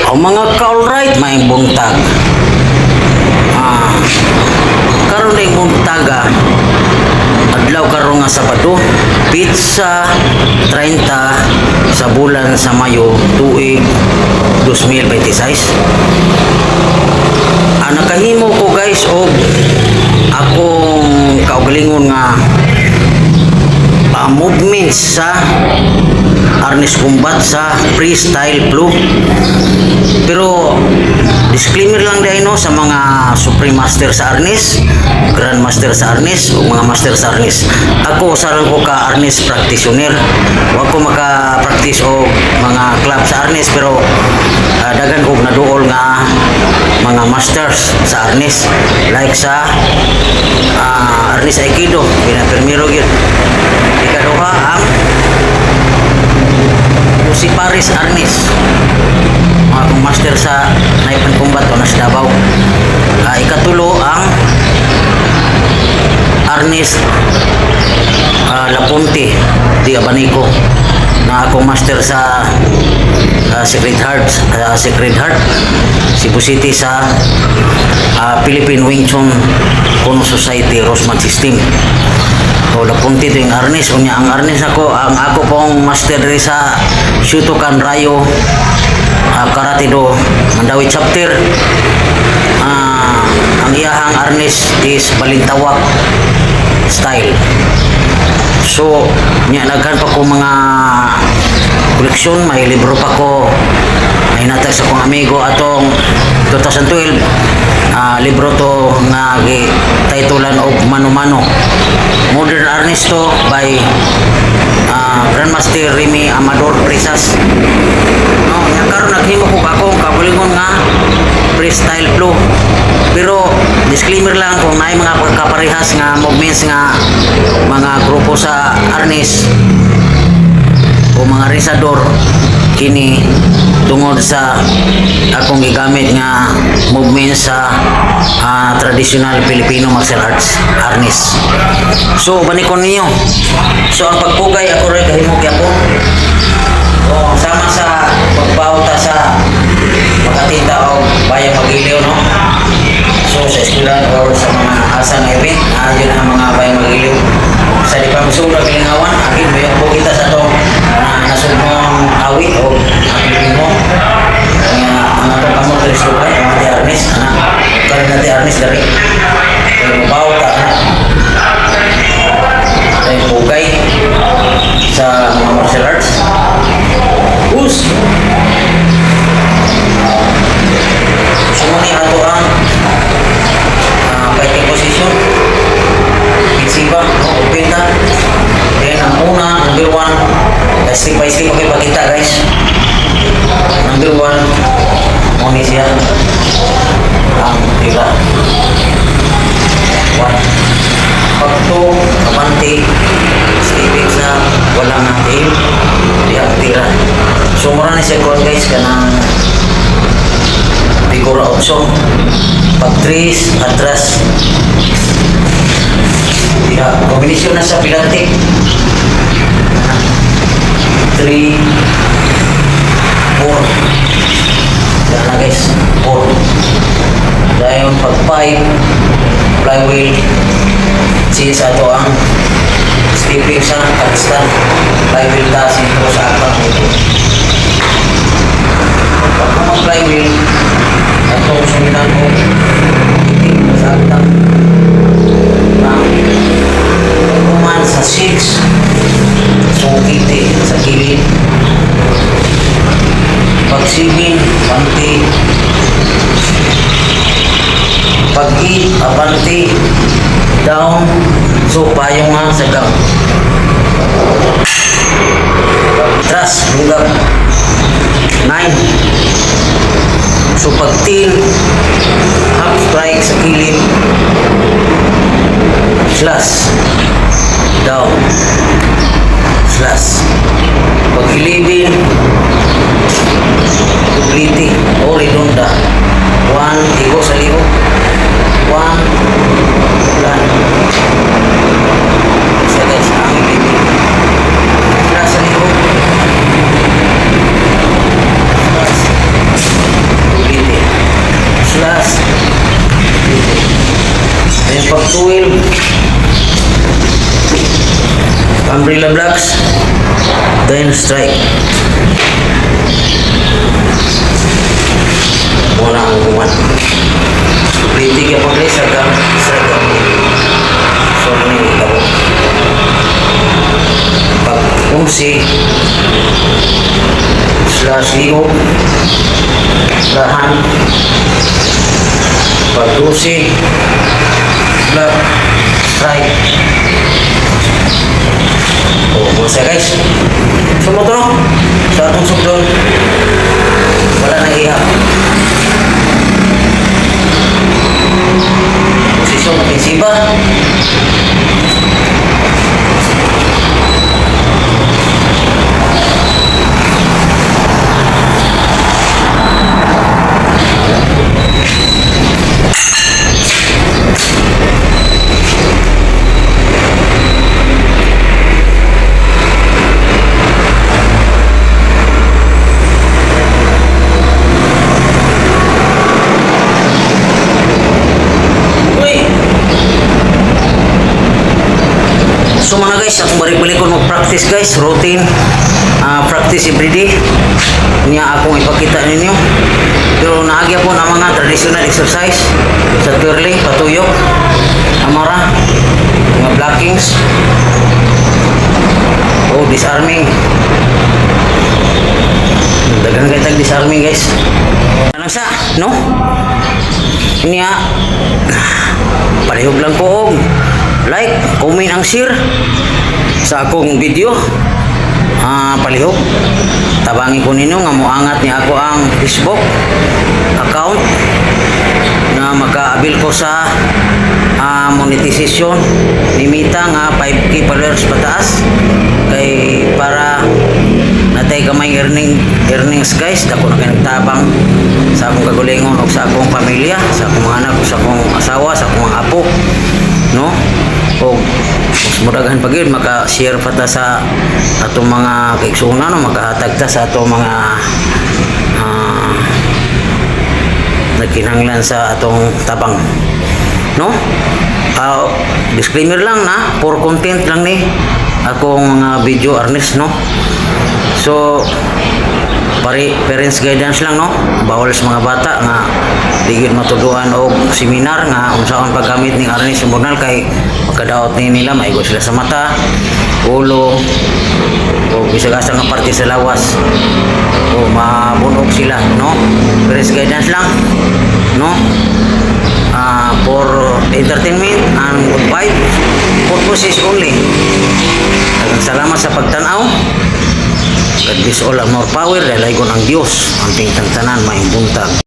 O mga ka-alright, may buntag. Karon na yung buntaga, adlaw karon nga Sabado, pizza 30 sa bulan sa Mayo, tuig 2026. Nakahimo ko guys og akong kaugalingon nga movements sa Arnis Combat sa freestyle flow. Pero disclaimer lang dahil no sa mga Supreme Master sa Arnis, Grand Master sa Arnis o mga Master sa Arnis. Ako sarang ko ka Arnis practitioner. Huwag ko maka-practice o mga club sa Arnis, pero dagan ko naduol nga mga masters sa Arnis, like sa Arnis Aikido, pinapirmiro yun. Ikaduha ang si Paris Arnis, mga master sa Knife and Combat o nasa Davao. Ikatulo ang Arnis Lapunti di Abanico, na akong master sa Sacred Heart Cebu City sa Philippine Wing Chun Kuno Society Rosman System. So Lapunti ito yung Arnis. Unya ang Arnis ang ako pong master rin sa Shutokan Rayo Karate Do Mandawi chapter. Ang iyahang Arnis is Balintawak style. So naghan pa ko mga koleksyon, may libro pa ko, may natag sa kong amigo atong 2012 libro to nga titulan og Mano-Mano Modern Arnis to by Grandmaster Remy Amador Presas. No, karon naghimo ko akong kabulingon nga freestyle flow. Pero disclaimer lang, kung may mga pagkaparehas nga movements nga mga grupo sa Arnis o mga resador, kini tungod sa akong gigamit nga movement sa traditional Filipino martial arts Arnis. So banikon ninyo. So ang pagpugay ako rin kahimog ako. Sama sa pagbauta sa Makatinda o Bayang Magiliw, no? So sa eskwelahan or sa mga asang event, yun ang mga Bayang Magiliw. Sa di pa masura Kilingawan, agin may po kita sa itong nasugmong awit o akilin mo. Ang atong kamot rin sukay, ang ati Arnis, karin ati Arnis dari. Pero mabauta na. Ay pugay sa mga martial arts. Us! Sumuni ato ang fighting position. Pinsiba, open na. Then ang una, number 1, step by step makipagkita guys. Number 1, muna siya ang tira. 1. Pag 2, kamanti, stepping sa walang natin, diyak tira. So mura na siya kuhan guys ka ng figura 8. Pag 3, atras. Kombinasyon na sa pilantik. 3, 4. Yan na guys, 4. Dahil pag 5, flywheel. Since ato ang stepping sa kanistan, flywheel dancing ko sa akang ito. Pag kumang flywheel, ato suminan ko sa akang kuman sa 6, sungkiti sa kilid. Pag 7, panti. Pag 8, abanti, down. So payong nga sa gang. Tras, lunggap. 9. So pag 10, half strike sa kilid. Slash. Down. Slash. Pag 11, dupliti o redonda. 1, igo sa liho. 1, plan. Isa guys, ang 11. Slash sa liho. Slash. 12. Umbrella blocks. Then strike. Wala ang kuman. Pretty ka po guys, hanggang strike ka po. So, ini ka po. Pag umsi, slash ligo, lahan, pag dusi, block, strike. Oh, bulsa guys. Sumot no? Sa atong sugdon, wala nang ihap. Posisyon ofensiba. So mga guys, akong balik-balik ko mag-practice guys, routine, practice everyday. Niya akong ipakita ninyo. Pero naagya po ang mga traditional exercise sa twirling, patuyok, amara, mga blockings, disarming. Dagang kaitag disarming guys. Anong sa, no? Niya, palihog lang ko like, comment ang share sa akong video. Palihog tabangi ko ninyo nga moangat ni ako ang Facebook account na maka-abil ko sa monetization limita nga 5k followers pataas kay para natay kamay earnings guys. Dako na kayo nagtabang sa akong kagulingon o sa akong pamilya, sa akong mga anak, sa akong asawa, sa akong mga apo, no? O mas muragahan pag yun maka-share pa ta sa atong mga kaiksuna, no? Makahatag ta sa atong mga nagkinahanglan sa atong tabang, no? Disclaimer lang na for content lang ni akong mga video Ernest, no? So parents guidance lang, no? Bawal sa mga bata nga digid matuduan og seminar nga unsaon paggamit ning Ernest Immortal kay pagkadaot ni nila maigo sila sa mata, ulo o bisag asa nga parte sa lawas o mabunog sila, no? Parents guidance lang, no? For entertainment and good vibe purposes only. Salamat sa pagtanaw. God bless all, more power dahil ay ang Diyos ang tingtang tanan maing buntag.